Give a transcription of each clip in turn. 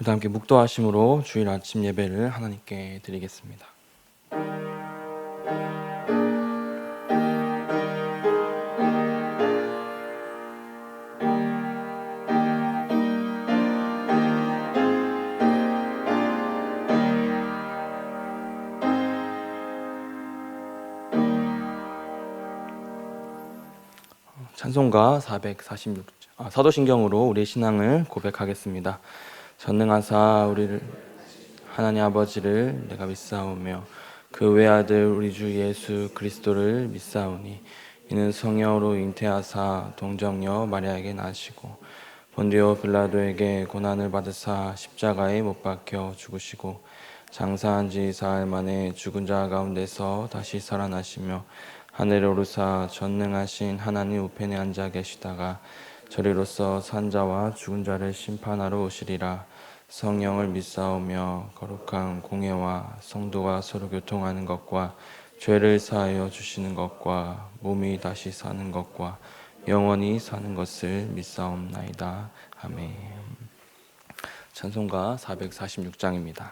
다 함께 묵도하심으로 주일 아침 예배를 하나님께 드리겠습니다. 찬송가 446, 사도신경으로 우리의 신앙을 고백하겠습니다. 전능하사 우리를 하나님 아버지를 내가 믿사오며 그 외아들 우리 주 예수 그리스도를 믿사오니 이는 성령으로 잉태하사 동정녀 마리아에게 나시고 본디오 빌라도에게 고난을 받으사 십자가에 못 박혀 죽으시고 장사한 지 사흘 만에 죽은 자 가운데서 다시 살아나시며 하늘에 오르사 전능하신 하나님 우편에 앉아 계시다가 저리로서 산자와 죽은 자를 심판하러 오시리라. 성령을 믿사오며 거룩한 공예와 성도와 서로 교통하는 것과 죄를 사하여 주시는 것과 몸이 다시 사는 것과 영원히 사는 것을 믿사옵나이다. 아멘. 찬송가 446장입니다.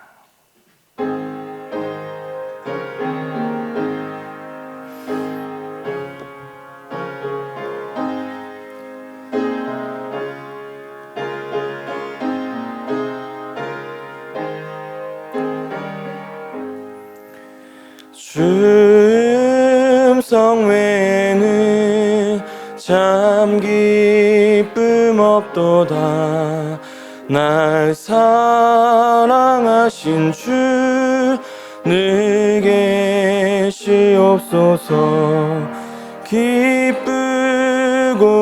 주 음성 외에는 참 기쁨 없도다. 날 사랑하신 주 늘 계시옵소서. 기쁘고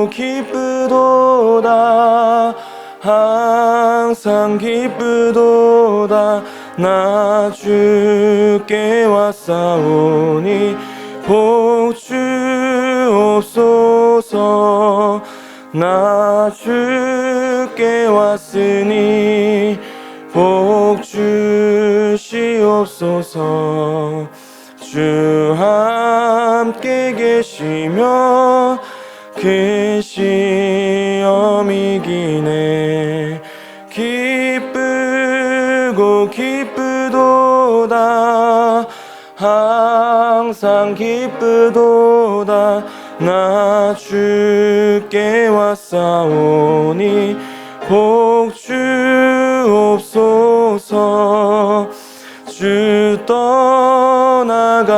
기쁘도다. 항상 기쁘도다. 나 주께 왔사오니 복 주옵소서. 나 주께 왔으니 복 주시옵소서. 주 함께 계시면 그 시험 이기네. 기쁘고 기쁘도다. 항상 기쁘도다. 나 주께 왔사오니 복 주옵소서. 주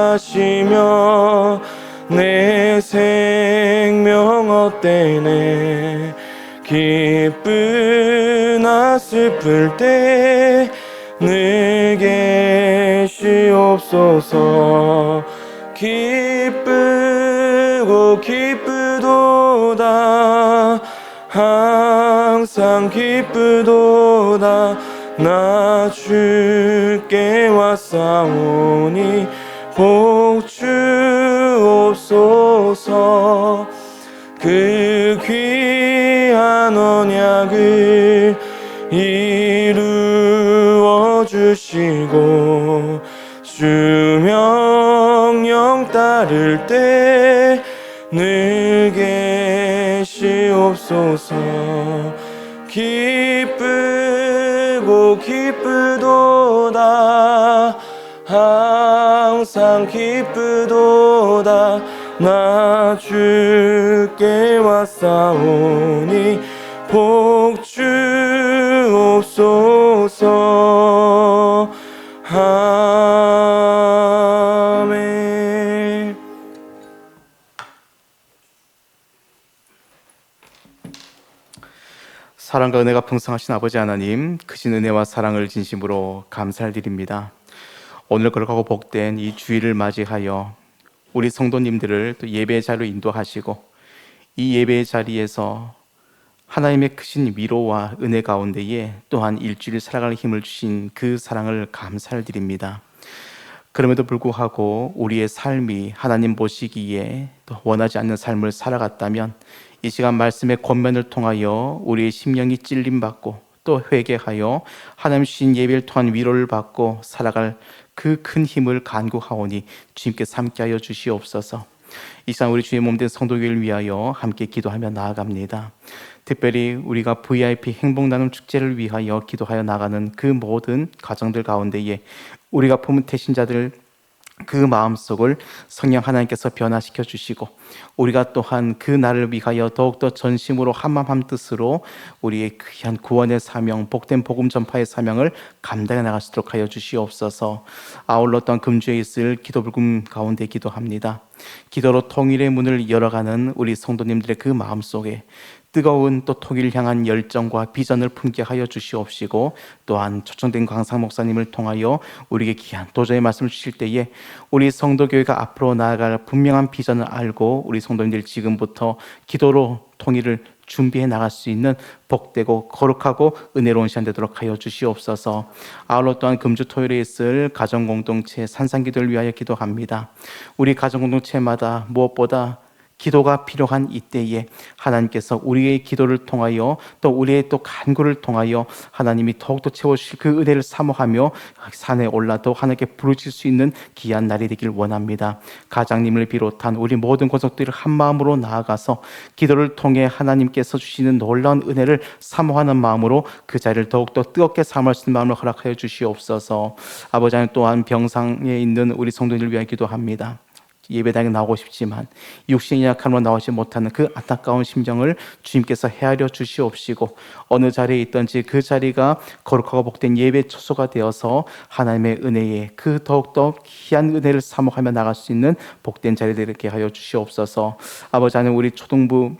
떠나가시며 내 생명 헛되네. 기쁘나 슬플 때 늘 계시옵소서. 기쁘고 기쁘도다. 항상 기쁘도다. 나 주께 왔사오니 복 주옵소서. 그 귀한 언약을 이루어 주시고 주 명령 따를 때 늘 계시옵소서. 기쁘고 기쁘도다. 항상 기쁘도다. 나 주께 왔사오니 복 주옵소서. 아멘. 사랑과 은혜가 풍성하신 아버지 하나님, 크신 은혜와 사랑을 진심으로 감사드립니다. 오늘 거룩하고 복된 이 주일을 맞이하여 우리 성도님들을 또 예배의 자리로 인도하시고 이 예배의 자리에서 하나님의 크신 위로와 은혜 가운데에 또한 일주일 살아갈 힘을 주신 그 사랑을 감사를 드립니다. 그럼에도 불구하고 우리의 삶이 하나님 보시기에 또 원하지 않는 삶을 살아갔다면 이 시간 말씀의 권면을 통하여 우리의 심령이 찔림받고 또 회개하여 하나님 주신 예배를 통한 위로를 받고 살아갈 그 큰 힘을 간구하오니 주님께서 함께하여 주시옵소서. 이 시간 우리 주의 몸된 성도교회를 위하여 함께 기도하며 나아갑니다. 특별히 우리가 VIP 행복 나눔 축제를 위하여 기도하여 나가는 그 모든 가정들 가운데에 우리가 품은 태신자들 그 마음속을 성령 하나님께서 변화시켜 주시고 우리가 또한 그 날을 위하여 더욱더 전심으로 한마음 한뜻으로 우리의 귀한 구원의 사명, 복된 복음 전파의 사명을 감당해 나갈 수 있도록 하여 주시옵소서. 아울러 또한 금주에 있을 기도 불금 가운데 기도합니다. 기도로 통일의 문을 열어가는 우리 성도님들의 그 마음속에 뜨거운 또 통일을 향한 열정과 비전을 품게 하여 주시옵시고 또한 초청된 광상 목사님을 통하여 우리에게 귀한 도전의 말씀을 주실 때에 우리 성도교회가 앞으로 나아갈 분명한 비전을 알고 우리 성도님들 지금부터 기도로 통일을 준비해 나갈 수 있는 복되고 거룩하고 은혜로운 시간 되도록 하여 주시옵소서. 아울러 또한 금주 토요일에 있을 가정공동체 산상기도를 위하여 기도합니다. 우리 가정공동체마다 무엇보다 기도가 필요한 이때에 하나님께서 우리의 기도를 통하여 또 우리의 또 간구를 통하여 하나님이 더욱더 채워주실 그 은혜를 사모하며 산에 올라도 하나님께 부르실 수 있는 귀한 날이 되길 원합니다. 가장님을 비롯한 우리 모든 권속들을 한 마음으로 나아가서 기도를 통해 하나님께서 주시는 놀라운 은혜를 사모하는 마음으로 그 자리를 더욱더 뜨겁게 삼을 수 있는 마음을 허락하여 주시옵소서. 아버지 하나님 또한 병상에 있는 우리 성도들을 위하여 기도합니다. 예배당에 나오고 싶지만 육신의 약함으로 나오지 못하는 그 안타까운 심정을 주님께서 헤아려 주시옵시고 어느 자리에 있든지 그 자리가 거룩하고 복된 예배 처소가 되어서 하나님의 은혜에 그 더욱더 귀한 은혜를 사모하며 나갈 수 있는 복된 자리 되게 하여 주시옵소서. 아버지 하나님 우리 초등부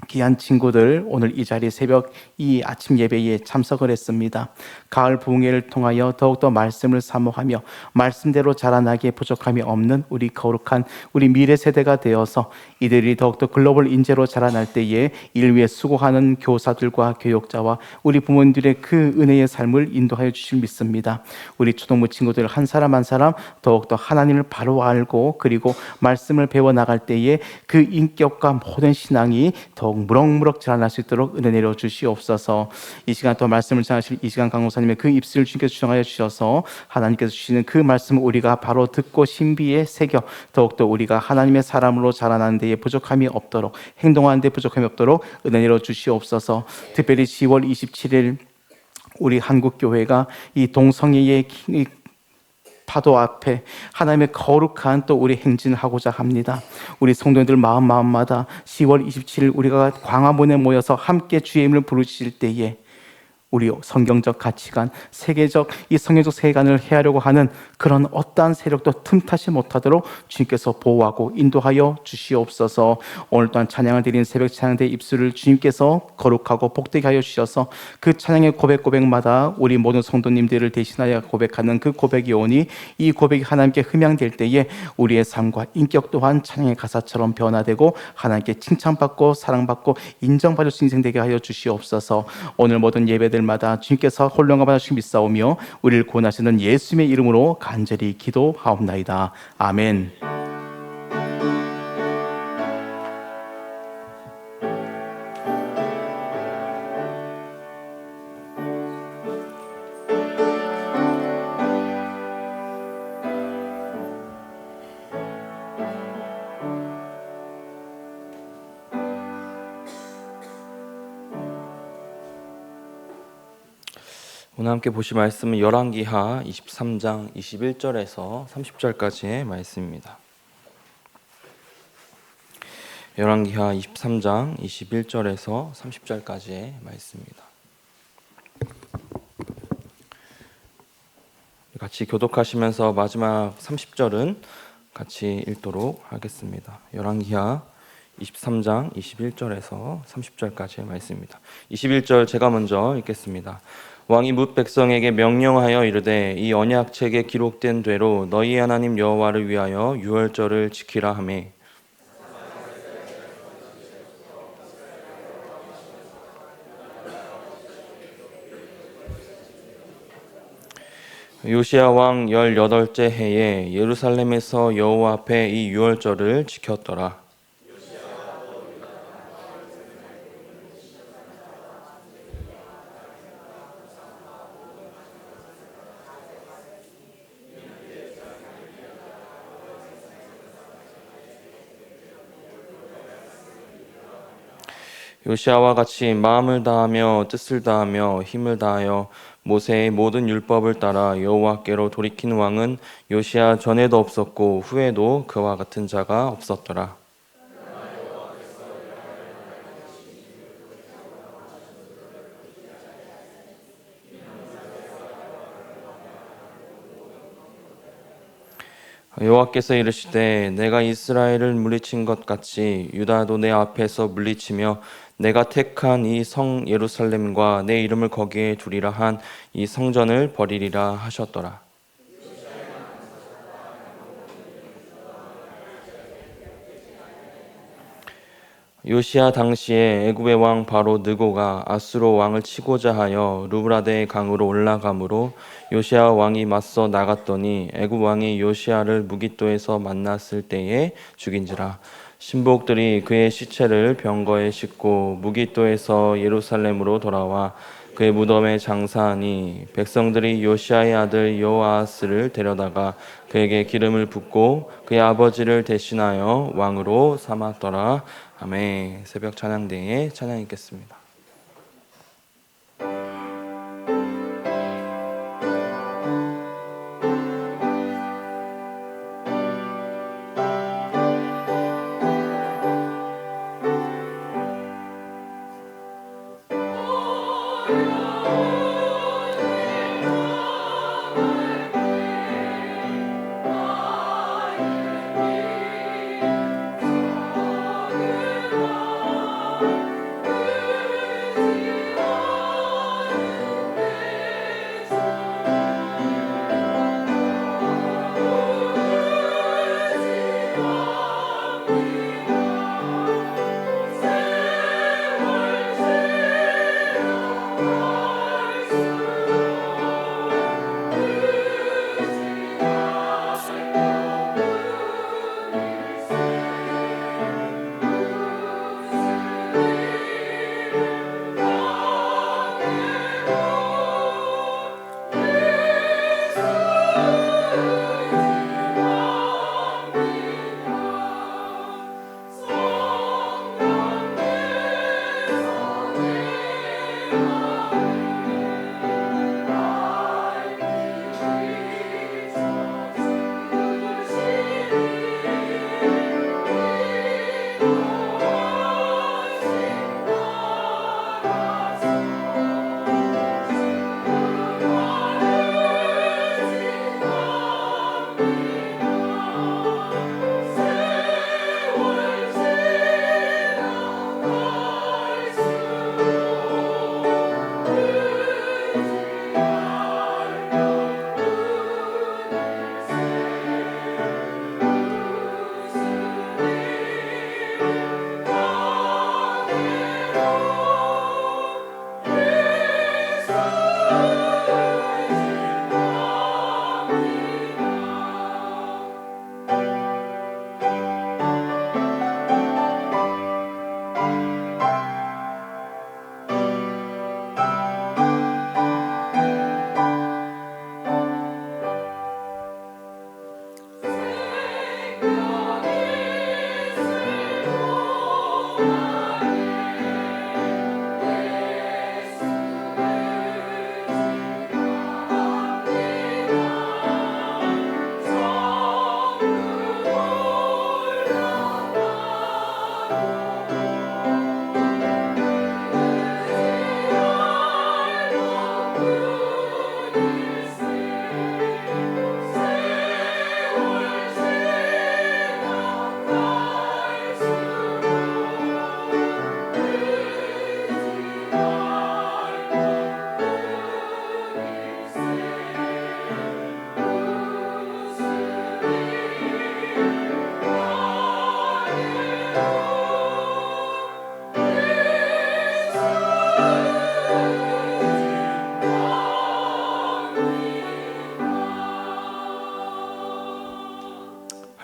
귀한 친구들 오늘 이 자리 새벽 이 아침 예배에 참석을 했습니다. 가을 부흥회를 통하여 더욱더 말씀을 사모하며 말씀대로 자라나기에 부족함이 없는 우리 거룩한 우리 미래 세대가 되어서 이들이 더욱더 글로벌 인재로 자라날 때에 일 위해 수고하는 교사들과 교육자와 우리 부모님들의 그 은혜의 삶을 인도하여 주실 믿습니다. 우리 초등부 친구들 한 사람 한 사람 더욱더 하나님을 바로 알고 그리고 말씀을 배워 나갈 때에 그 인격과 모든 신앙이 더욱 무럭무럭 자라날 수 있도록 은혜 내려 주시옵소서. 이 시간 또 말씀을 전하실 이시간 강목사님의 그 입술을 주님께서 주장하여 주셔서 하나님께서 주시는 그 말씀을 우리가 바로 듣고 신비에 새겨 더욱더 우리가 하나님의 사람으로 자라나는 데에 부족함이 없도록 행동하는 데 부족함이 없도록 은혜 내려 주시옵소서. 특별히 10월 27일 우리 한국교회가 이 동성애의 파도 앞에 하나님의 거룩한 또 우리 행진을 하고자 합니다. 우리 성도님들 마음마다 10월 27일 우리가 광화문에 모여서 함께 주의 이름을 부르실 때에 우리 성경적 가치관, 세계적 이 성경적 세계관을 해하려고 하는 그런 어떠한 세력도 틈타지 못하도록 주님께서 보호하고 인도하여 주시옵소서. 오늘 또한 찬양을 드린 새벽 찬양대 입술을 주님께서 거룩하고 복되게 하여 주셔서 그 찬양의 고백마다 우리 모든 성도님들을 대신하여 고백하는 그 고백이 오니 이 고백이 하나님께 흠양될 때에 우리의 삶과 인격 또한 찬양의 가사처럼 변화되고 하나님께 칭찬받고 사랑받고 인정받을 수 인생되게 하여 주시옵소서. 오늘 모든 예배들 마다 주님께서 홀령과 받으시기 믿사오며 우리를 구원하시는 예수님의 이름으로 간절히 기도하옵나이다. 아멘. 오늘 함께 보실 말씀은 열왕기하 23장 21절에서 30절까지의 말씀입니다. 열왕기하 23장 21절에서 30절까지의 말씀입니다. 같이 교독하시면서 마지막 30절은 같이 읽도록 하겠습니다. 열왕기하 23장 21절에서 30절까지의 말씀입니다. 21절 제가 먼저 읽겠습니다. 왕이 뭇 백성에게 명령하여 이르되 이 언약책에 기록된 대로 너희 하나님 여호와를 위하여 유월절을 지키라 하매 요시야 왕 18째 해에 예루살렘에서 여호와 앞에 이 유월절을 지켰더라. 요시아와 같이 마음을 다하며 뜻을 다하며 힘을 다하여 모세의 모든 율법을 따라 여호와께로 돌이킨 왕은 요시아 전에도 없었고 후에도 그와 같은 자가 없었더라. 여호와께서 이르시되 내가 이스라엘을 물리친 것 같이 유다도 내 앞에서 물리치며 내가 택한 이 성 예루살렘과 내 이름을 거기에 두리라 한 이 성전을 버리리라 하셨더라. 요시야 당시에 애굽의 왕 바로 느고가 아수르 왕을 치고자 하여 루브라데의 강으로 올라가므로 요시야 왕이 맞서 나갔더니 애굽 왕이 요시야를 무깃도에서 만났을 때에 죽인지라. 신복들이 그의 시체를 병거에 싣고 무깃도에서 예루살렘으로 돌아와 그의 무덤에 장사하니 백성들이 요시야의 아들 여호아스를 데려다가 그에게 기름을 붓고 그의 아버지를 대신하여 왕으로 삼았더라. 아멘. 새벽 찬양대에 찬양 읽겠습니다.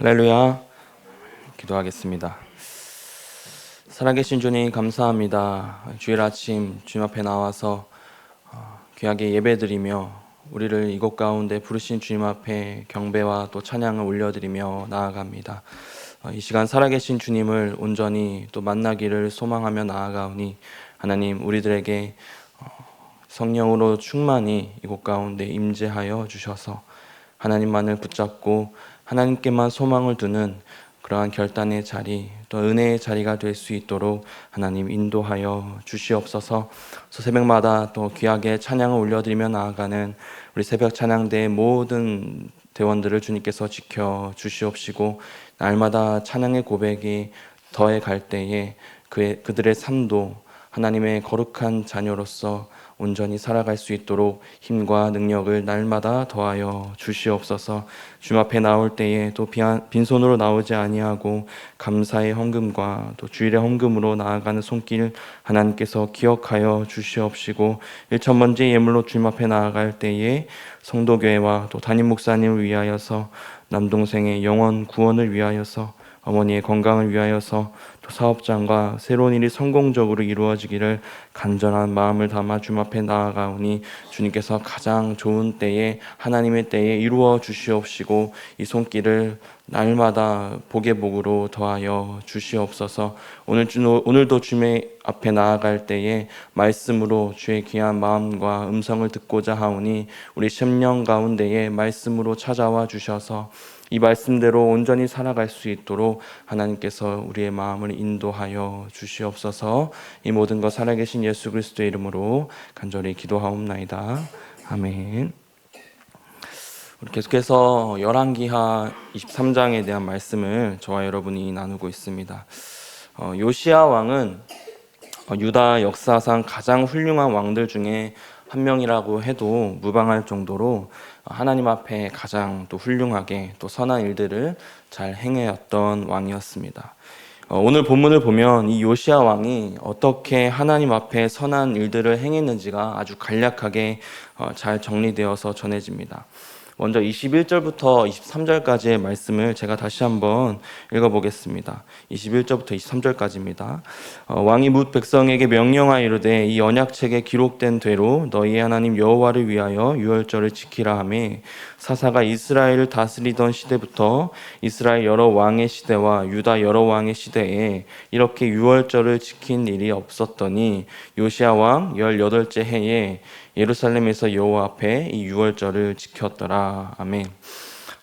할렐루야. 기도하겠습니다. 살아계신 주님 감사합니다. 주일 아침 주님 앞에 나와서 귀하게 예배드리며 우리를 이곳 가운데 부르신 주님 앞에 경배와 또 찬양을 올려드리며 나아갑니다. 이 시간 살아계신 주님을 온전히 또 만나기를 소망하며 나아가오니 하나님 우리들에게 성령으로 충만히 이곳 가운데 임재하여 주셔서 하나님만을 붙잡고 하나님께만 소망을 두는 그러한 결단의 자리, 또 은혜의 자리가 될 수 있도록 하나님 인도하여 주시옵소서. 새벽마다 또 귀하게 찬양을 올려드리며 나아가는 우리 새벽 찬양대의 모든 대원들을 주님께서 지켜 주시옵시고, 날마다 찬양의 고백이 더해 갈 때에 그들의 삶도 하나님의 거룩한 자녀로서 온전히 살아갈 수 있도록 힘과 능력을 날마다 더하여 주시옵소서. 주님 앞에 나올 때에 또 빈손으로 나오지 아니하고 감사의 헌금과 또 주일의 헌금으로 나아가는 손길 하나님께서 기억하여 주시옵시고, 1,000번째 예물로 주님 앞에 나아갈 때에 성도교회와 또 담임 목사님을 위하여서, 남동생의 영원 구원을 위하여서, 어머니의 건강을 위하여서, 또 사업장과 새로운 일이 성공적으로 이루어지기를 간절한 마음을 담아 주님 앞에 나아가오니 주님께서 가장 좋은 때에 하나님의 때에 이루어 주시옵시고, 이 손길을 날마다 복의 복으로 더하여 주시옵소서. 오늘도 주님의 앞에 나아갈 때에 말씀으로 주의 귀한 마음과 음성을 듣고자 하오니 우리 심령 가운데에 말씀으로 찾아와 주셔서 이 말씀대로 온전히 살아갈 수 있도록 하나님께서 우리의 마음을 인도하여 주시옵소서. 이 모든 것 살아계신 예수 그리스도의 이름으로 간절히 기도하옵나이다. 아멘. 우리 계속해서 열왕기하 23장에 대한 말씀을 저와 여러분이 나누고 있습니다. 요시야 왕은 유다 역사상 가장 훌륭한 왕들 중에 한 명이라고 해도 무방할 정도로 하나님 앞에 가장 또 훌륭하게 또 선한 일들을 잘 행해왔던 왕이었습니다. 오늘 본문을 보면 이 요시야 왕이 어떻게 하나님 앞에 선한 일들을 행했는지가 아주 간략하게 잘 정리되어서 전해집니다. 먼저 21절부터 23절까지의 말씀을 제가 다시 한번 읽어보겠습니다. 21절부터 23절까지입니다. 왕이 뭇 백성에게 명령하여 이르되 이 언약책에 기록된 대로 너희의 하나님 여호와를 위하여 유월절을 지키라 하매, 사사가 이스라엘을 다스리던 시대부터 이스라엘 여러 왕의 시대와 유다 여러 왕의 시대에 이렇게 유월절을 지킨 일이 없었더니 요시야 왕 18째 해에 예루살렘에서 여호와 앞에 이 유월절을 지켰더라. 아멘.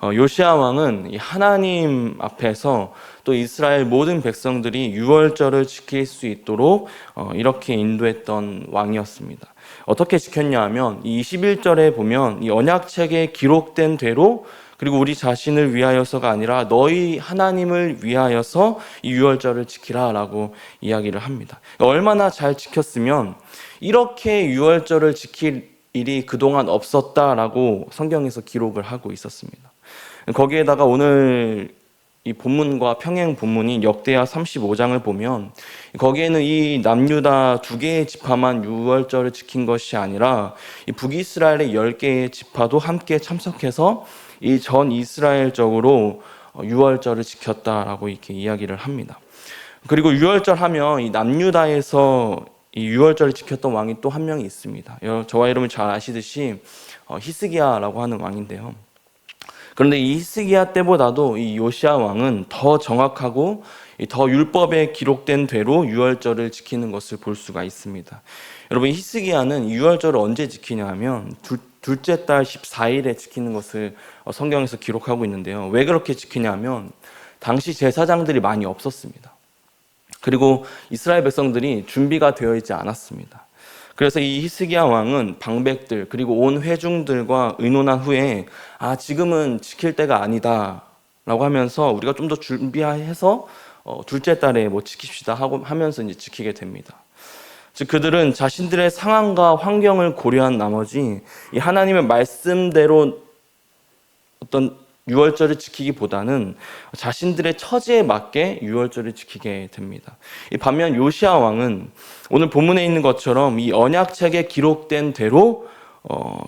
요시야 왕은 하나님 앞에서 또 이스라엘 모든 백성들이 유월절을 지킬 수 있도록 이렇게 인도했던 왕이었습니다. 어떻게 지켰냐 하면 이 21절에 보면 이 언약책에 기록된 대로, 그리고 우리 자신을 위하여서가 아니라 너희 하나님을 위하여서 이 유월절을 지키라 라고 이야기를 합니다. 얼마나 잘 지켰으면 이렇게 유월절을 지킬 일이 그동안 없었다라고 성경에서 기록을 하고 있었습니다. 거기에다가 오늘 이 본문과 평행 본문인 역대하 35장을 보면 거기에는 이 남유다 2개의 지파만 유월절을 지킨 것이 아니라 이 북이스라엘의 10개의 지파도 함께 참석해서 이 전 이스라엘적으로 유월절을 지켰다라고 이렇게 이야기를 합니다. 그리고 유월절 하면 이 남유다에서 이 유월절을 지켰던 왕이 또 한 명이 있습니다. 저와 여러분 잘 아시듯이 히스기야라고 하는 왕인데요. 그런데 이 히스기야 때보다도 이 요시야 왕은 더 정확하고 더 율법에 기록된 대로 유월절을 지키는 것을 볼 수가 있습니다. 여러분, 히스기야는 유월절을 언제 지키냐 하면 둘째 달 14일에 지키는 것을 성경에서 기록하고 있는데요. 왜 그렇게 지키냐 하면 당시 제사장들이 많이 없었습니다. 그리고 이스라엘 백성들이 준비가 되어 있지 않았습니다. 그래서 이 히스기야 왕은 방백들 그리고 온 회중들과 의논한 후에 지금은 지킬 때가 아니다 라고 하면서 우리가 좀 더 준비해서 둘째 달에 지킵시다 하고 하면서 이제 지키게 됩니다. 즉 그들은 자신들의 상황과 환경을 고려한 나머지 이 하나님의 말씀대로 어떤 유월절을 지키기보다는 자신들의 처지에 맞게 유월절을 지키게 됩니다. 반면 요시야 왕은 오늘 본문에 있는 것처럼 이 언약책에 기록된 대로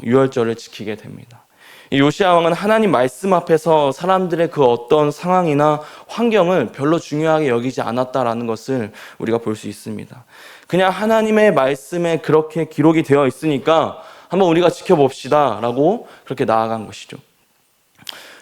유월절을 지키게 됩니다. 요시야 왕은 하나님 말씀 앞에서 사람들의 그 어떤 상황이나 환경을 별로 중요하게 여기지 않았다라는 것을 우리가 볼 수 있습니다. 그냥 하나님의 말씀에 그렇게 기록이 되어 있으니까 한번 우리가 지켜봅시다 라고 그렇게 나아간 것이죠.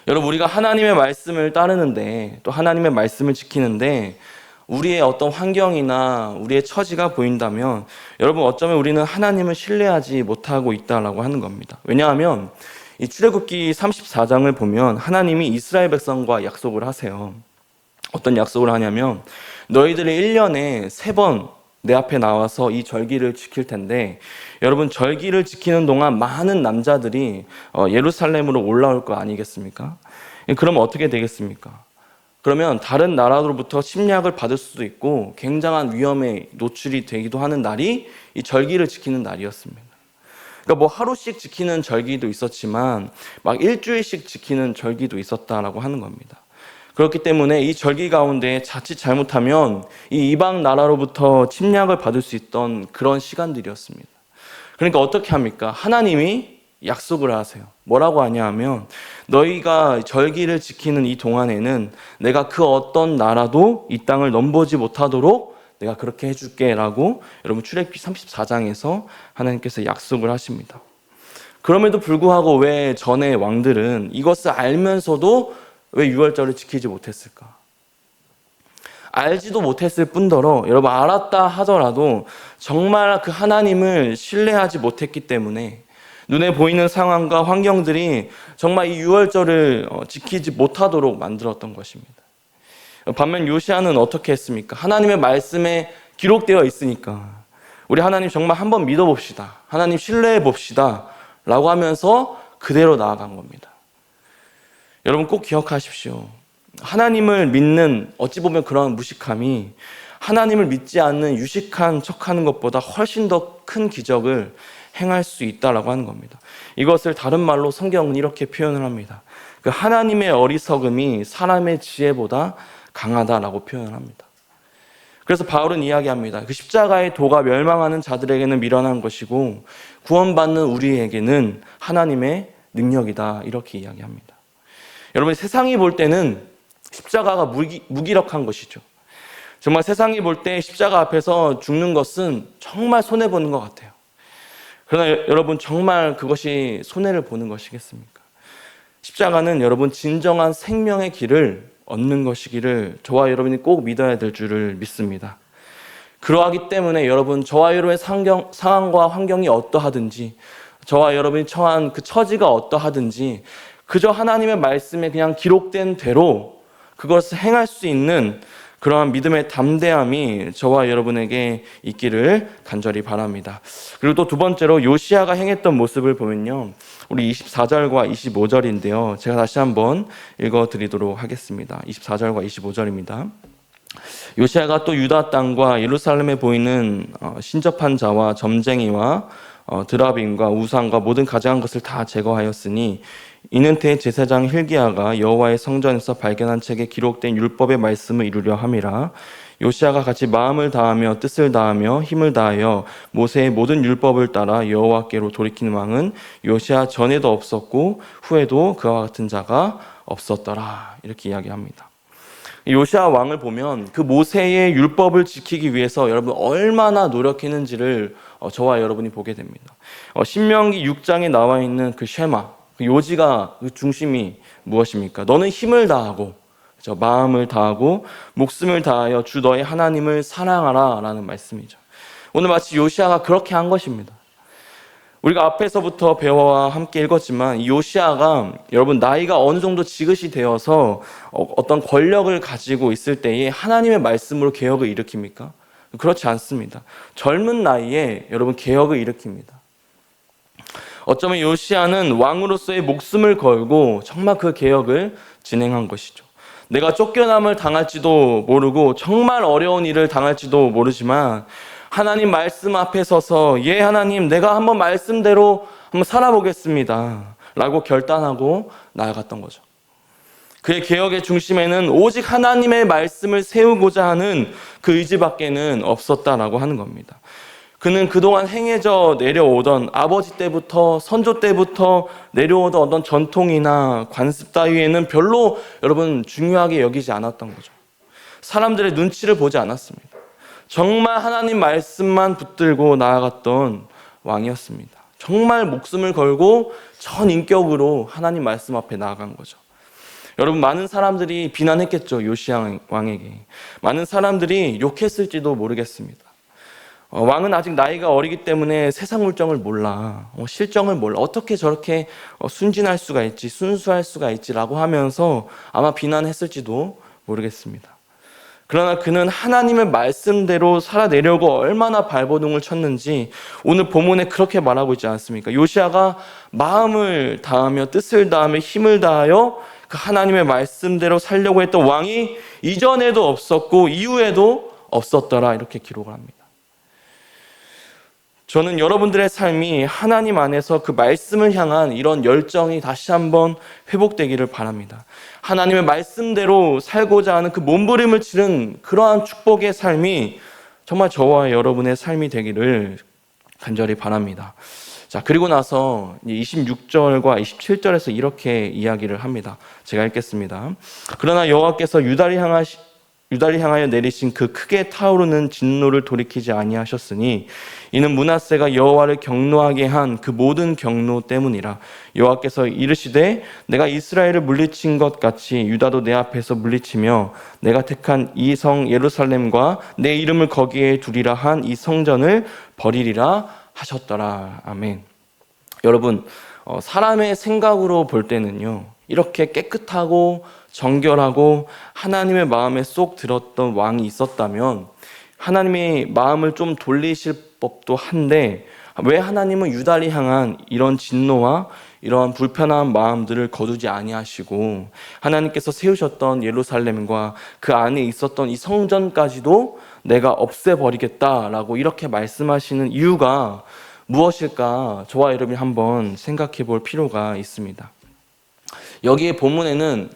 여러분, 우리가 하나님의 말씀을 따르는데, 또 하나님의 말씀을 지키는데 우리의 어떤 환경이나 우리의 처지가 보인다면 여러분, 어쩌면 우리는 하나님을 신뢰하지 못하고 있다라고 하는 겁니다. 왜냐하면 이 출애굽기 34장을 보면 하나님이 이스라엘 백성과 약속을 하세요. 어떤 약속을 하냐면, 너희들이 1년에 3번 내 앞에 나와서 이 절기를 지킬 텐데, 여러분, 절기를 지키는 동안 많은 남자들이 예루살렘으로 올라올 거 아니겠습니까? 그러면 어떻게 되겠습니까? 그러면 다른 나라로부터 침략을 받을 수도 있고 굉장한 위험에 노출이 되기도 하는 날이 이 절기를 지키는 날이었습니다. 그러니까 뭐 하루씩 지키는 절기도 있었지만 막 일주일씩 지키는 절기도 있었다라고 하는 겁니다. 그렇기 때문에 이 절기 가운데 자칫 잘못하면 이 이방 나라로부터 침략을 받을 수 있던 그런 시간들이었습니다. 그러니까 어떻게 합니까? 하나님이 약속을 하세요. 뭐라고 하냐 하면, 너희가 절기를 지키는 이 동안에는 내가 그 어떤 나라도 이 땅을 넘보지 못하도록 내가 그렇게 해줄게 라고 여러분 출애굽기 34장에서 하나님께서 약속을 하십니다. 그럼에도 불구하고 왜 전의 왕들은 이것을 알면서도 왜 유월절을 지키지 못했을까? 알지도 못했을 뿐더러 여러분, 알았다 하더라도 정말 그 하나님을 신뢰하지 못했기 때문에 눈에 보이는 상황과 환경들이 정말 이 유월절을 지키지 못하도록 만들었던 것입니다. 반면 요시아는 어떻게 했습니까? 하나님의 말씀에 기록되어 있으니까 우리 하나님 정말 한번 믿어봅시다, 하나님 신뢰해 봅시다 라고 하면서 그대로 나아간 겁니다. 여러분, 꼭 기억하십시오. 하나님을 믿는, 어찌 보면 그런 무식함이 하나님을 믿지 않는 유식한 척하는 것보다 훨씬 더 큰 기적을 행할 수 있다라고 하는 겁니다. 이것을 다른 말로 성경은 이렇게 표현을 합니다. 그 하나님의 어리석음이 사람의 지혜보다 강하다라고 표현을 합니다. 그래서 바울은 이야기합니다. 그 십자가의 도가 멸망하는 자들에게는 미련한 것이고 구원받는 우리에게는 하나님의 능력이다, 이렇게 이야기합니다. 여러분, 세상이 볼 때는 십자가가 무기력한 것이죠. 정말 세상이 볼 때 십자가 앞에서 죽는 것은 정말 손해보는 것 같아요. 그러나 여러분, 정말 그것이 손해를 보는 것이겠습니까? 십자가는 여러분 진정한 생명의 길을 얻는 것이기를 저와 여러분이 꼭 믿어야 될 줄을 믿습니다. 그러하기 때문에 여러분, 저와 여러분의 상황과 환경이 어떠하든지, 저와 여러분이 처한 그 처지가 어떠하든지 그저 하나님의 말씀에 그냥 기록된 대로 그것을 행할 수 있는 그러한 믿음의 담대함이 저와 여러분에게 있기를 간절히 바랍니다. 그리고 또 두 번째로 요시아가 행했던 모습을 보면요, 우리 24절과 25절인데요. 제가 다시 한번 읽어드리도록 하겠습니다. 24절과 25절입니다. 요시아가 또 유다 땅과 예루살렘에 보이는 신접한 자와 점쟁이와 드라빔과 우상과 모든 가증한 것을 다 제거하였으니, 이는 대제사장 hil기야가 여호와의 성전에서 발견한 책에 기록된 율법의 말씀을 이루려 함이라. 요시아가 같이 마음을 다하며 뜻을 다하며 힘을 다하여 모세의 모든 율법을 따라 여호와께로 돌이키는 왕은 요시아 전에도 없었고 후에도 그와 같은 자가 없었더라, 이렇게 이야기합니다. 요시아 왕을 보면 그 모세의 율법을 지키기 위해서 여러분 얼마나 노력했는지를 저와 여러분이 보게 됩니다. 신명기 6장에 나와 있는 그 쉐마, 그 요지가 그 중심이 무엇입니까? 너는 힘을 다하고 마음을 다하고 목숨을 다하여 주 너의 하나님을 사랑하라 라는 말씀이죠. 오늘 마치 요시아가 그렇게 한 것입니다. 우리가 앞에서부터 배워와 함께 읽었지만 이 요시아가 여러분 나이가 어느 정도 지긋이 되어서 어떤 권력을 가지고 있을 때에 하나님의 말씀으로 개혁을 일으킵니까? 그렇지 않습니다. 젊은 나이에 여러분 개혁을 일으킵니다. 어쩌면 요시아는 왕으로서의 목숨을 걸고 정말 그 개혁을 진행한 것이죠. 내가 쫓겨남을 당할지도 모르고 정말 어려운 일을 당할지도 모르지만 하나님 말씀 앞에 서서 예 하나님, 내가 한번 말씀대로 한번 살아보겠습니다 라고 결단하고 나아갔던 거죠. 그의 개혁의 중심에는 오직 하나님의 말씀을 세우고자 하는 그 의지밖에는 없었다라고 하는 겁니다. 그는 그동안 행해져 내려오던 아버지 때부터 선조 때부터 내려오던 어떤 전통이나 관습 따위에는 별로 여러분 중요하게 여기지 않았던 거죠. 사람들의 눈치를 보지 않았습니다. 정말 하나님 말씀만 붙들고 나아갔던 왕이었습니다. 정말 목숨을 걸고 전 인격으로 하나님 말씀 앞에 나아간 거죠. 여러분, 많은 사람들이 비난했겠죠. 요시야 왕에게. 많은 사람들이 욕했을지도 모르겠습니다. 왕은 아직 나이가 어리기 때문에 세상 물정을 몰라. 실정을 몰라. 어떻게 저렇게 순진할 수가 있지, 순수할 수가 있지라고 하면서 아마 비난했을지도 모르겠습니다. 그러나 그는 하나님의 말씀대로 살아내려고 얼마나 발버둥을 쳤는지 오늘 본문에 그렇게 말하고 있지 않습니까? 요시야가 마음을 다하며 뜻을 다하며 힘을 다하여 그 하나님의 말씀대로 살려고 했던 왕이 이전에도 없었고 이후에도 없었더라, 이렇게 기록을 합니다. 저는 여러분들의 삶이 하나님 안에서 그 말씀을 향한 이런 열정이 다시 한번 회복되기를 바랍니다. 하나님의 말씀대로 살고자 하는 그 몸부림을 치는 그러한 축복의 삶이 정말 저와 여러분의 삶이 되기를 간절히 바랍니다. 자, 그리고 나서 26절과 27절에서 이렇게 이야기를 합니다. 제가 읽겠습니다. 그러나 여호와께서 유다를 향하여 내리신 그 크게 타오르는 진노를 돌이키지 아니하셨으니 이는 므낫세가 여호와를 경노하게 한 그 모든 경노 때문이라. 여호와께서 이르시되 내가 이스라엘을 물리친 것 같이 유다도 내 앞에서 물리치며 내가 택한 이 성 예루살렘과 내 이름을 거기에 두리라 한 이 성전을 버리리라 하셨더라. 아멘. 여러분, 사람의 생각으로 볼 때는요, 이렇게 깨끗하고 정결하고 하나님의 마음에 쏙 들었던 왕이 있었다면 하나님의 마음을 좀 돌리실 법도 한데, 왜 하나님은 유다를 향한 이런 진노와 이러한 불편한 마음들을 거두지 아니하시고 하나님께서 세우셨던 예루살렘과 그 안에 있었던 이 성전까지도 내가 없애버리겠다라고 이렇게 말씀하시는 이유가 무엇일까? 저와 여러분이 한번 생각해 볼 필요가 있습니다. 여기에 본문에는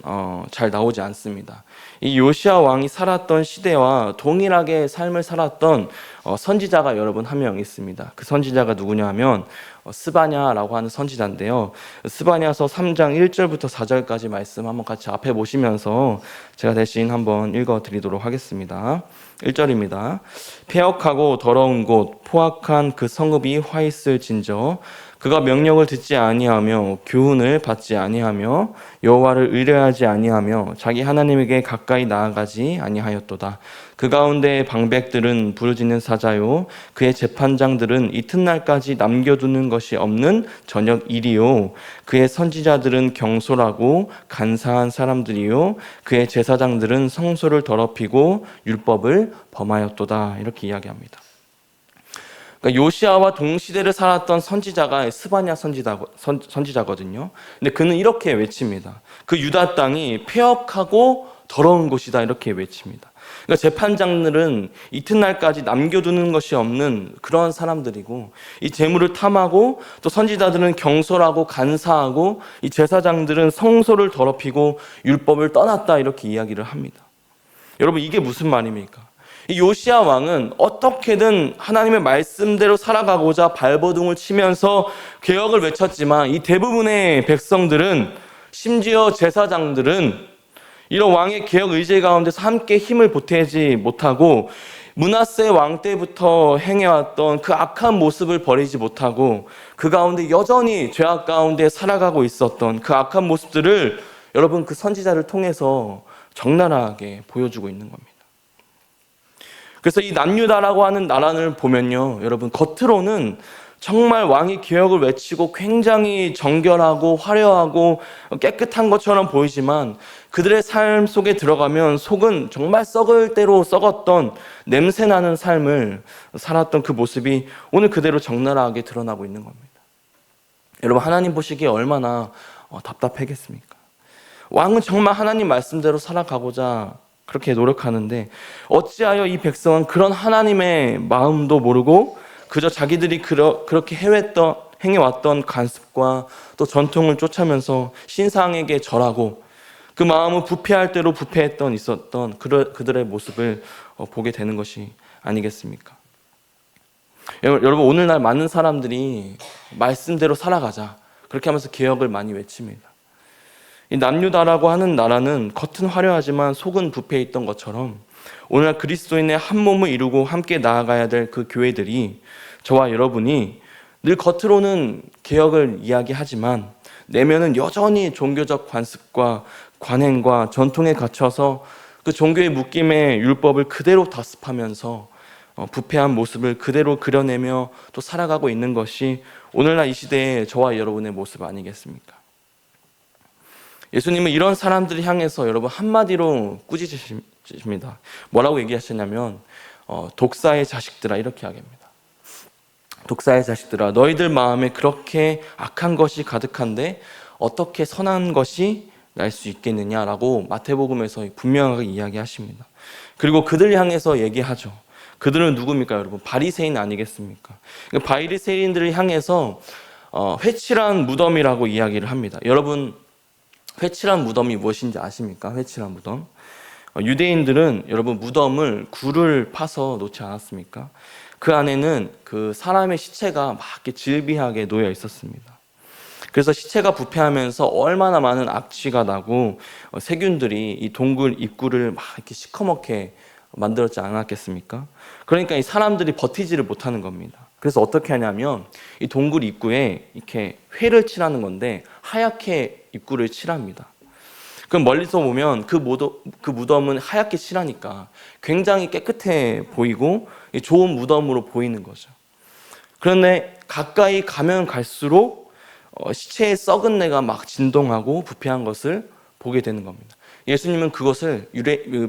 잘 나오지 않습니다. 이 요시야 왕이 살았던 시대와 동일하게 삶을 살았던 선지자가 여러분 한 명 있습니다. 그 선지자가 누구냐 하면 스바냐라고 하는 선지자인데요. 스바냐서 3장 1절부터 4절까지 말씀 한번 같이 앞에 보시면서 제가 대신 한번 읽어드리도록 하겠습니다. 1절입니다. 폐역하고 더러운 곳 포악한 그 성읍이 화 있을진저 그가 명령을 듣지 아니하며 교훈을 받지 아니하며 여호와를 의뢰하지 아니하며 자기 하나님에게 가까이 나아가지 아니하였도다. 그 가운데 방백들은 부르짖는 사자요 그의 재판장들은 이튿날까지 남겨두는 것이 없는 저녁 일이요 그의 선지자들은 경솔하고 간사한 사람들이요 그의 제사장들은 성소를 더럽히고 율법을 범하였도다. 이렇게 이야기합니다. 그러니까 요시야와 동시대를 살았던 선지자가 스바냐 선지자거든요. 근데 그는 이렇게 외칩니다. 그 유다 땅이 폐역하고 더러운 곳이다, 이렇게 외칩니다. 그러니까 재판장들은 이튿날까지 남겨두는 것이 없는 그러한 사람들이고, 이 재물을 탐하고 또 선지자들은 경솔하고 간사하고 이 제사장들은 성소를 더럽히고 율법을 떠났다, 이렇게 이야기를 합니다. 여러분, 이게 무슨 말입니까? 이 요시야 왕은 어떻게든 하나님의 말씀대로 살아가고자 발버둥을 치면서 개혁을 외쳤지만 이 대부분의 백성들은, 심지어 제사장들은 이런 왕의 개혁 의제 가운데서 함께 힘을 보태지 못하고 므낫세 왕 때부터 행해왔던 그 악한 모습을 버리지 못하고 그 가운데 여전히 죄악 가운데 살아가고 있었던 그 악한 모습들을 여러분 그 선지자를 통해서 적나라하게 보여주고 있는 겁니다. 그래서 이 남유다라고 하는 나라를 보면요, 여러분 겉으로는 정말 왕이 개혁을 외치고 굉장히 정결하고 화려하고 깨끗한 것처럼 보이지만 그들의 삶 속에 들어가면 속은 정말 썩을 대로 썩었던 냄새나는 삶을 살았던 그 모습이 오늘 그대로 적나라하게 드러나고 있는 겁니다. 여러분, 하나님 보시기에 얼마나 답답하겠습니까? 왕은 정말 하나님 말씀대로 살아가고자 그렇게 노력하는데 어찌하여 이 백성은 그런 하나님의 마음도 모르고 그저 자기들이 그렇게 행해왔던 관습과 또 전통을 쫓아면서 신상에게 절하고 그 마음을 부패할 대로 부패했던 있었던 그들의 모습을 보게 되는 것이 아니겠습니까? 여러분, 오늘날 많은 사람들이 말씀대로 살아가자 그렇게 하면서 개혁을 많이 외칩니다. 이 남유다라고 하는 나라는 겉은 화려하지만 속은 부패해 있던 것처럼 오늘날 그리스도인의 한 몸을 이루고 함께 나아가야 될 그 교회들이, 저와 여러분이 늘 겉으로는 개혁을 이야기하지만 내면은 여전히 종교적 관습과 관행과 전통에 갇혀서 그 종교의 묶임의 율법을 그대로 답습하면서 부패한 모습을 그대로 그려내며 또 살아가고 있는 것이 오늘날 이 시대의 저와 여러분의 모습 아니겠습니까? 예수님은 이런 사람들을 향해서 여러분 한마디로 꾸짖으십니다. 뭐라고 얘기하셨냐면 독사의 자식들아, 이렇게 이야기합니다. 독사의 자식들아, 너희들 마음에 그렇게 악한 것이 가득한데 어떻게 선한 것이 날 수 있겠느냐라고 마태복음에서 분명하게 이야기하십니다. 그리고 그들 향해서 얘기하죠. 그들은 누굽니까, 여러분? 바리새인 아니겠습니까? 바리새인들을 향해서 회칠한 무덤이라고 이야기를 합니다. 여러분, 회칠한 무덤이 무엇인지 아십니까? 회칠한 무덤. 유대인들은 여러분 무덤을 굴을 파서 놓지 않았습니까? 그 안에는 그 사람의 시체가 막 이렇게 질비하게 놓여 있었습니다. 그래서 시체가 부패하면서 얼마나 많은 악취가 나고 세균들이 이 동굴 입구를 막 이렇게 시커멓게 만들었지 않았겠습니까? 그러니까 이 사람들이 버티지를 못하는 겁니다. 그래서 어떻게 하냐면 이 동굴 입구에 이렇게 회를 칠하는 건데 하얗게 입구를 칠합니다. 그럼 멀리서 보면 그 무덤은 하얗게 칠하니까 굉장히 깨끗해 보이고 좋은 무덤으로 보이는 거죠. 그런데 가까이 가면 갈수록 시체의 썩은 내가 막 진동하고 부패한 것을 보게 되는 겁니다. 예수님은 그것을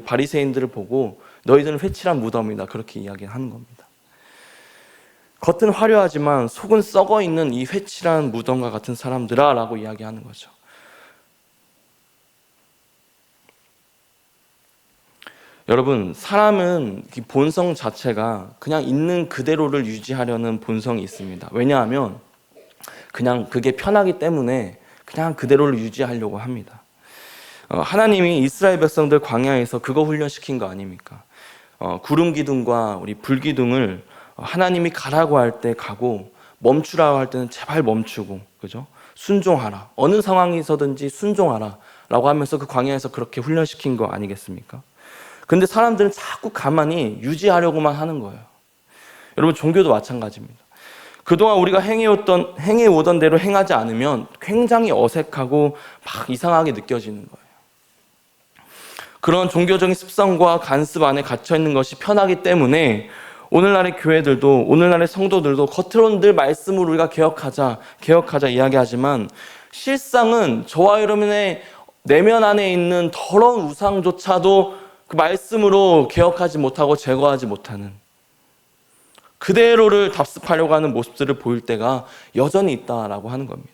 바리새인들을 보고 너희들은 회칠한 무덤이다, 그렇게 이야기하는 겁니다. 겉은 화려하지만 속은 썩어 있는 이 회칠한 무덤과 같은 사람들아 라고 이야기하는 거죠. 여러분, 사람은 본성 자체가 그냥 있는 그대로를 유지하려는 본성이 있습니다. 왜냐하면 그냥 그게 편하기 때문에 그냥 그대로를 유지하려고 합니다. 하나님이 이스라엘 백성들 광야에서 그거 훈련시킨 거 아닙니까? 구름 기둥과 우리 불 기둥을 하나님이 가라고 할 때 가고 멈추라고 할 때는 제발 멈추고, 그죠? 순종하라. 어느 상황에서든지 순종하라 라고 하면서 그 광야에서 그렇게 훈련시킨 거 아니겠습니까? 근데 사람들은 자꾸 가만히 유지하려고만 하는 거예요. 여러분, 종교도 마찬가지입니다. 그동안 우리가 행해오던 대로 행하지 않으면 굉장히 어색하고 막 이상하게 느껴지는 거예요. 그런 종교적인 습성과 간습 안에 갇혀있는 것이 편하기 때문에 오늘날의 교회들도, 오늘날의 성도들도 겉으로는 늘 말씀으로 우리가 개혁하자 이야기하지만 실상은 저와 여러분의 내면 안에 있는 더러운 우상조차도 그 말씀으로 개혁하지 못하고 제거하지 못하는, 그대로를 답습하려고 하는 모습들을 보일 때가 여전히 있다라고 하는 겁니다.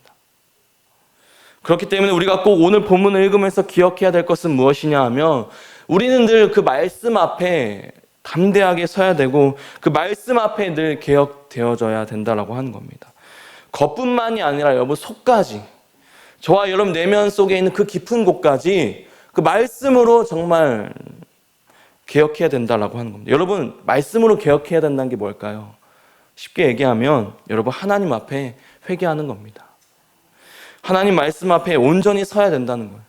그렇기 때문에 우리가 꼭 오늘 본문을 읽으면서 기억해야 될 것은 무엇이냐 하면 우리는 늘 그 말씀 앞에 담대하게 서야 되고 그 말씀 앞에 늘 개혁되어져야 된다라고 하는 겁니다. 겉뿐만이 아니라 여러분 속까지, 저와 여러분 내면 속에 있는 그 깊은 곳까지 그 말씀으로 정말 개혁해야 된다라고 하는 겁니다. 여러분, 말씀으로 개혁해야 된다는 게 뭘까요? 쉽게 얘기하면 여러분 하나님 앞에 회개하는 겁니다. 하나님 말씀 앞에 온전히 서야 된다는 거예요.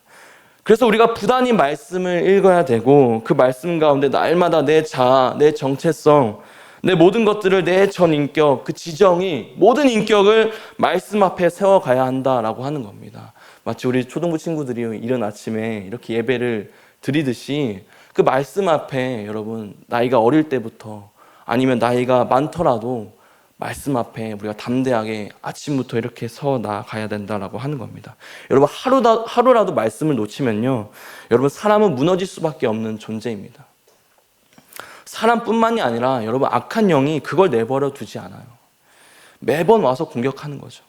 그래서 우리가 부단히 말씀을 읽어야 되고 그 말씀 가운데 날마다 내 자아, 내 정체성, 내 모든 것들을, 내 전 인격, 그 지정이, 모든 인격을 말씀 앞에 세워가야 한다라고 하는 겁니다. 마치 우리 초등부 친구들이 이른 아침에 이렇게 예배를 드리듯이 그 말씀 앞에 여러분 나이가 어릴 때부터 아니면 나이가 많더라도 말씀 앞에 우리가 담대하게 아침부터 이렇게 서 나가야 된다라고 하는 겁니다. 여러분 하루라도 말씀을 놓치면요, 여러분 사람은 무너질 수밖에 없는 존재입니다. 사람뿐만이 아니라 여러분 악한 영이 그걸 내버려 두지 않아요. 매번 와서 공격하는 거죠.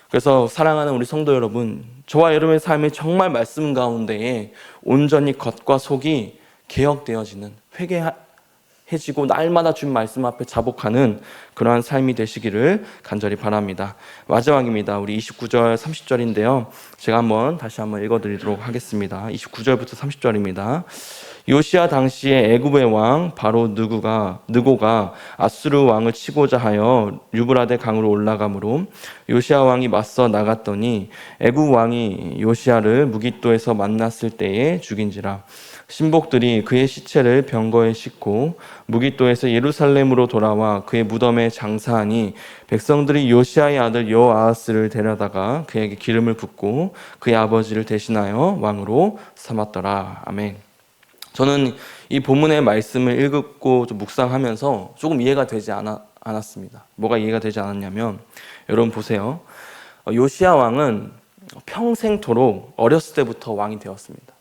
그래서 사랑하는 우리 성도 여러분, 저와 여러분의 삶이 정말 말씀 가운데에 온전히 겉과 속이 개혁되어지는, 회개해지고 날마다 주님 말씀 앞에 자복하는 그러한 삶이 되시기를 간절히 바랍니다. 마지막입니다. 우리 29절 30절인데요 제가 다시 한번 읽어드리도록 하겠습니다. 29절부터 30절입니다 요시야 당시에 애굽의 왕 바로 느고가 아수르 왕을 치고자 하여 유브라데 강으로 올라가므로 요시야 왕이 맞서 나갔더니 애굽 왕이 요시야를 무깃도에서 만났을 때에 죽인지라. 신복들이 그의 시체를 병거에 싣고 무기또에서 예루살렘으로 돌아와 그의 무덤에 장사하니 백성들이 요시아의 아들 여호아하스를 데려다가 그에게 기름을 붓고 그의 아버지를 대신하여 왕으로 삼았더라. 아멘. 저는 이 본문의 말씀을 읽고 좀 묵상하면서 조금 이해가 되지 않았습니다. 뭐가 이해가 되지 않았냐면, 여러분 보세요. 요시아 왕은 평생토록 어렸을 때부터 왕이 되었습니다.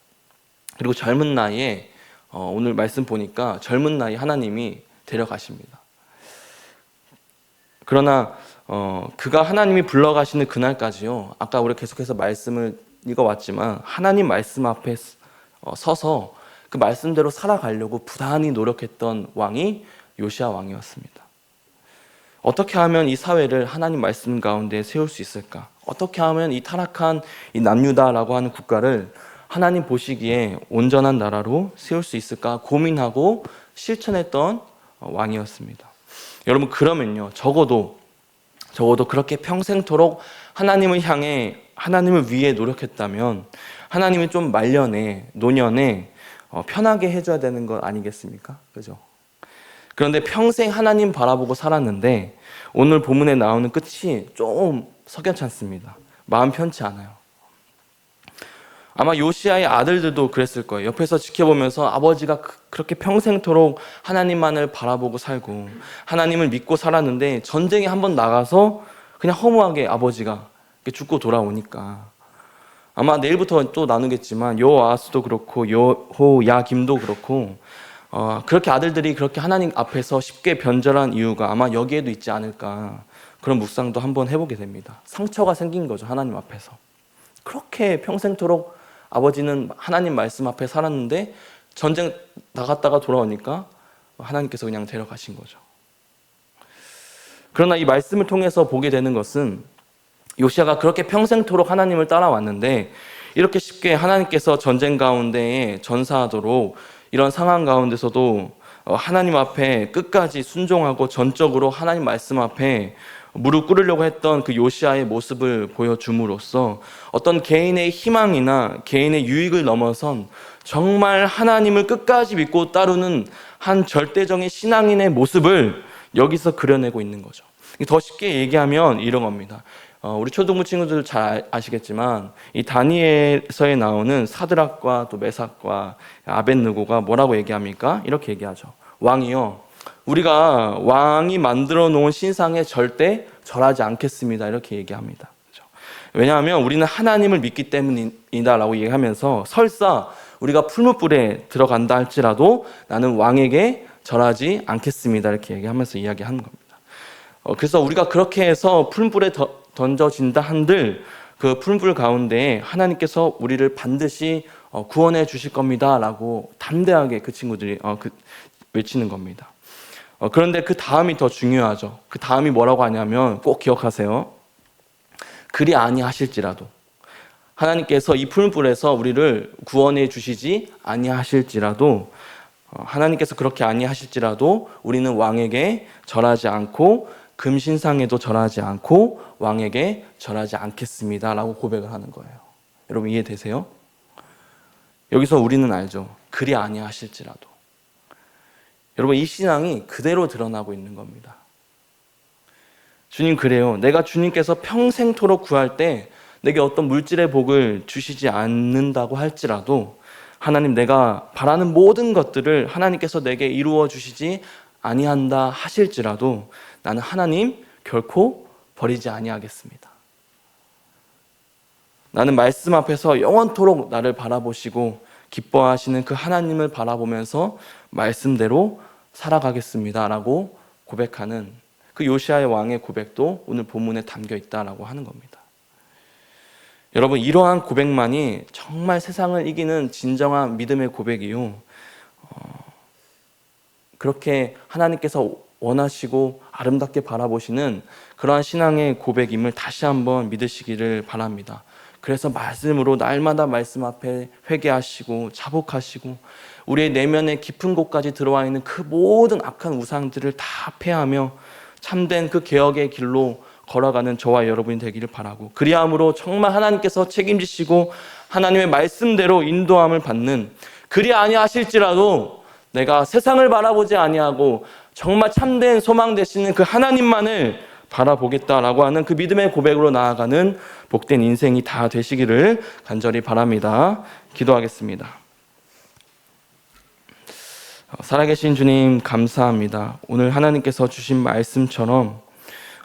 그리고 젊은 나이에 오늘 말씀 보니까 젊은 나이 하나님이 데려가십니다. 그러나 그가 하나님이 불러가시는 그날까지요, 아까 우리 계속해서 말씀을 읽어왔지만 하나님 말씀 앞에 서서 그 말씀대로 살아가려고 부단히 노력했던 왕이 요시아 왕이었습니다. 어떻게 하면 이 사회를 하나님 말씀 가운데 세울 수 있을까? 어떻게 하면 이 타락한 이 남유다라고 하는 국가를 하나님 보시기에 온전한 나라로 세울 수 있을까 고민하고 실천했던 왕이었습니다. 여러분, 그러면요, 적어도 그렇게 평생토록 하나님을 향해, 하나님을 위해 노력했다면 하나님이 좀 말년에, 노년에 편하게 해줘야 되는 것 아니겠습니까? 그죠? 그런데 평생 하나님 바라보고 살았는데 오늘 본문에 나오는 끝이 좀 석연치 않습니다. 마음 편치 않아요. 아마 요시아의 아들들도 그랬을 거예요. 옆에서 지켜보면서 아버지가 그렇게 평생토록 하나님만을 바라보고 살고 하나님을 믿고 살았는데 전쟁에 한번 나가서 그냥 허무하게 아버지가 죽고 돌아오니까, 아마 내일부터 또 나누겠지만 여호아하스도 그렇고 여호야김도 그렇고 그렇게 아들들이 그렇게 하나님 앞에서 쉽게 변절한 이유가 아마 여기에도 있지 않을까, 그런 묵상도 한번 해보게 됩니다. 상처가 생긴 거죠, 하나님 앞에서. 그렇게 평생토록 아버지는 하나님 말씀 앞에 살았는데 전쟁 나갔다가 돌아오니까 하나님께서 그냥 데려가신 거죠. 그러나 이 말씀을 통해서 보게 되는 것은 요시아가 그렇게 평생토록 하나님을 따라왔는데 이렇게 쉽게 하나님께서 전쟁 가운데에 전사하도록 이런 상황 가운데서도 하나님 앞에 끝까지 순종하고 전적으로 하나님 말씀 앞에 무릎 꿇으려고 했던 그 요시아의 모습을 보여줌으로써 어떤 개인의 희망이나 개인의 유익을 넘어선 정말 하나님을 끝까지 믿고 따르는 한 절대적인 신앙인의 모습을 여기서 그려내고 있는 거죠. 더 쉽게 얘기하면 이런 겁니다. 우리 초등부 친구들 잘 아시겠지만 이 다니엘서에 나오는 사드락과 또 메삭과 아벳느고가 뭐라고 얘기합니까? 이렇게 얘기하죠. 왕이요, 우리가 왕이 만들어 놓은 신상에 절대 절하지 않겠습니다. 이렇게 얘기합니다. 그렇죠? 왜냐하면 우리는 하나님을 믿기 때문이다 라고 얘기하면서 설사 우리가 풀무불에 들어간다 할지라도 나는 왕에게 절하지 않겠습니다. 이렇게 얘기하면서 이야기하는 겁니다. 그래서 우리가 그렇게 해서 풀무불에 던져진다 한들 그 풀무불 가운데 하나님께서 우리를 반드시 구원해 주실 겁니다 라고 담대하게 그 친구들이 외치는 겁니다. 그런데 그 다음이 더 중요하죠. 그 다음이 뭐라고 하냐면 꼭 기억하세요. 그리 아니하실지라도, 하나님께서 이 풀무불에서 우리를 구원해 주시지 아니하실지라도, 하나님께서 그렇게 아니하실지라도 우리는 왕에게 절하지 않고 금신상에도 절하지 않고 왕에게 절하지 않겠습니다 라고 고백을 하는 거예요. 여러분 이해되세요? 여기서 우리는 알죠. 그리 아니하실지라도. 여러분 이 신앙이 그대로 드러나고 있는 겁니다. 주님 그래요. 내가 주님께서 평생토록 구할 때 내게 어떤 물질의 복을 주시지 않는다고 할지라도 하나님, 내가 바라는 모든 것들을 하나님께서 내게 이루어 주시지 아니한다 하실지라도 나는 하나님 결코 버리지 아니하겠습니다. 나는 말씀 앞에서 영원토록 나를 바라보시고 기뻐하시는 그 하나님을 바라보면서 말씀대로 살아가겠습니다 라고 고백하는 그 요시아의 왕의 고백도 오늘 본문에 담겨 있다라고 하는 겁니다. 여러분, 이러한 고백만이 정말 세상을 이기는 진정한 믿음의 고백이요, 그렇게 하나님께서 원하시고 아름답게 바라보시는 그러한 신앙의 고백임을 다시 한번 믿으시기를 바랍니다. 그래서 말씀으로 날마다 말씀 앞에 회개하시고 자복하시고 우리의 내면의 깊은 곳까지 들어와 있는 그 모든 악한 우상들을 다 패하며 참된 그 개혁의 길로 걸어가는 저와 여러분이 되기를 바라고, 그리함으로 정말 하나님께서 책임지시고 하나님의 말씀대로 인도함을 받는 그리 아니하실지라도 내가 세상을 바라보지 아니하고 정말 참된 소망 되시는 그 하나님만을 바라보겠다라고 하는 그 믿음의 고백으로 나아가는 복된 인생이 다 되시기를 간절히 바랍니다. 기도하겠습니다. 살아계신 주님 감사합니다. 오늘 하나님께서 주신 말씀처럼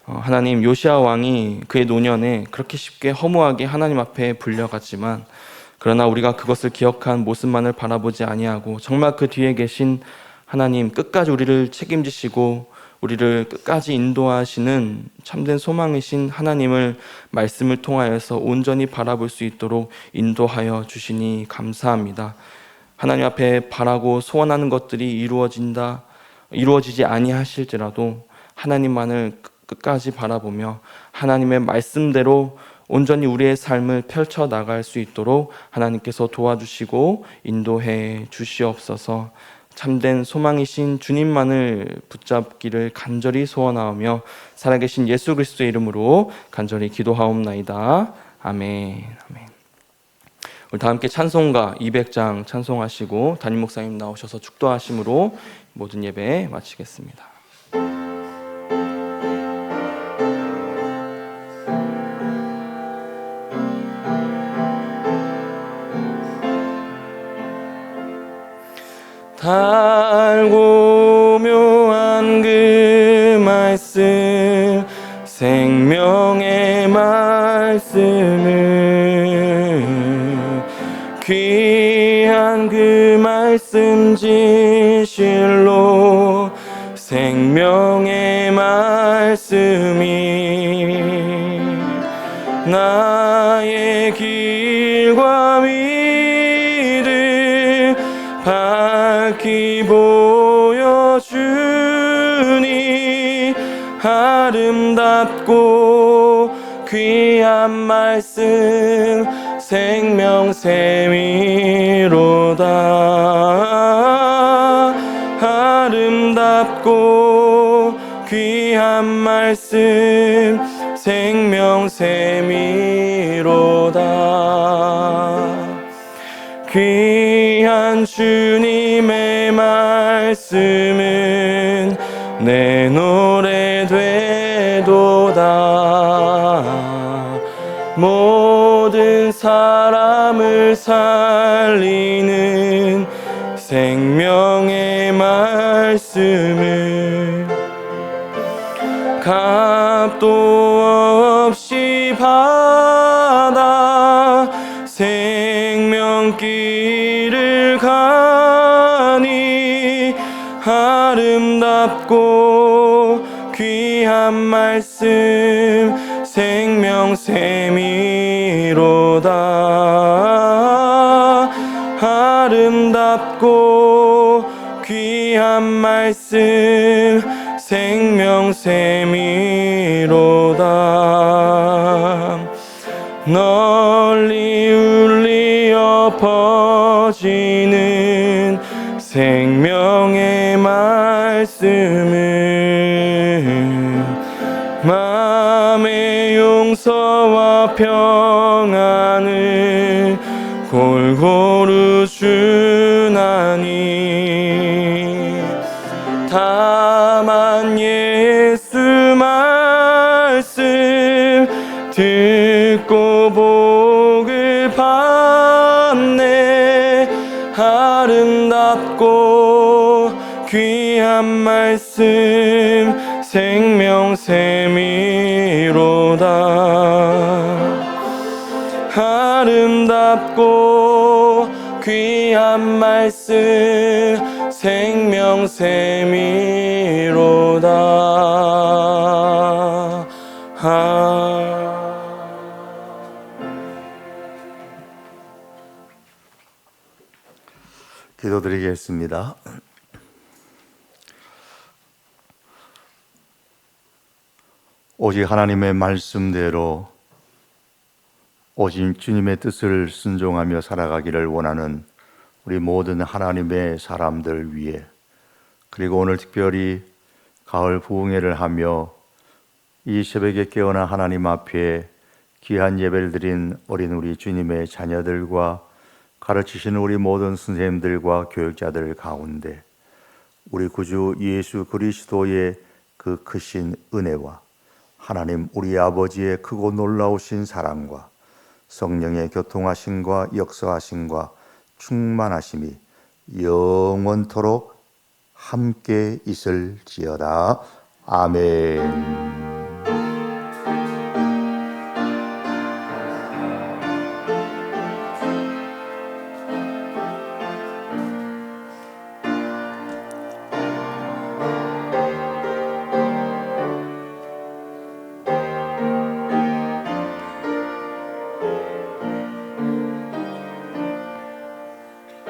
하나님, 요시아 왕이 그의 노년에 그렇게 쉽게 허무하게 하나님 앞에 불려갔지만, 그러나 우리가 그것을 기억한 모습만을 바라보지 아니하고 정말 그 뒤에 계신 하나님, 끝까지 우리를 책임지시고 우리를 끝까지 인도하시는 참된 소망이신 하나님을 말씀을 통하여서 온전히 바라볼 수 있도록 인도하여 주시니 감사합니다. 하나님 앞에 바라고 소원하는 것들이 이루어지지 아니하실지라도 하나님만을 끝까지 바라보며 하나님의 말씀대로 온전히 우리의 삶을 펼쳐 나갈 수 있도록 하나님께서 도와주시고 인도해 주시옵소서. 참된 소망이신 주님만을 붙잡기를 간절히 소원하오며 살아계신 예수 그리스도의 이름으로 간절히 기도하옵나이다. 아멘. 아멘. 우리 다 함께 찬송가 200장 찬송하시고 담임 목사님 나오셔서 축도하심으로 모든 예배 마치겠습니다. 달고 묘한 그 말씀, 생명의 말씀을, 귀한 그 말씀 진실로 생명의 말씀이 나의 길과 미를 밝히 보여주니 아름답고 귀한 말씀 생명샘이로다. 아름답고 귀한 말씀 생명샘이로다. 귀한 주님의 말씀은 내 노래 되도다. 모든 사람을 살리는 생명의 말씀을 값도 없이 받아 생명길을 가니 아름답고 귀한 말씀 생명샘이로다. 아름답고 귀한 말씀 생명샘이로다. 널리 울리어 퍼지는 생명의 말씀을 마음의 용서와 평안을 골고루 주나니 다만 예수 말씀 듣고 복을 받네. 아름답고 귀한 말씀 생명샘이로다. 아름답고 귀한 말씀 생명샘이로다. 기도드리겠습니다. 오직 하나님의 말씀대로 오직 주님의 뜻을 순종하며 살아가기를 원하는 우리 모든 하나님의 사람들 위해, 그리고 오늘 특별히 가을 부흥회를 하며 이 새벽에 깨어나 하나님 앞에 귀한 예배를 드린 어린 우리 주님의 자녀들과 가르치시는 우리 모든 선생님들과 교육자들 가운데 우리 구주 예수 그리스도의 그 크신 은혜와 하나님 우리 아버지의 크고 놀라우신 사랑과 성령의 교통하심과 역사하심과 충만하심이 영원토록 함께 있을지어다. 아멘.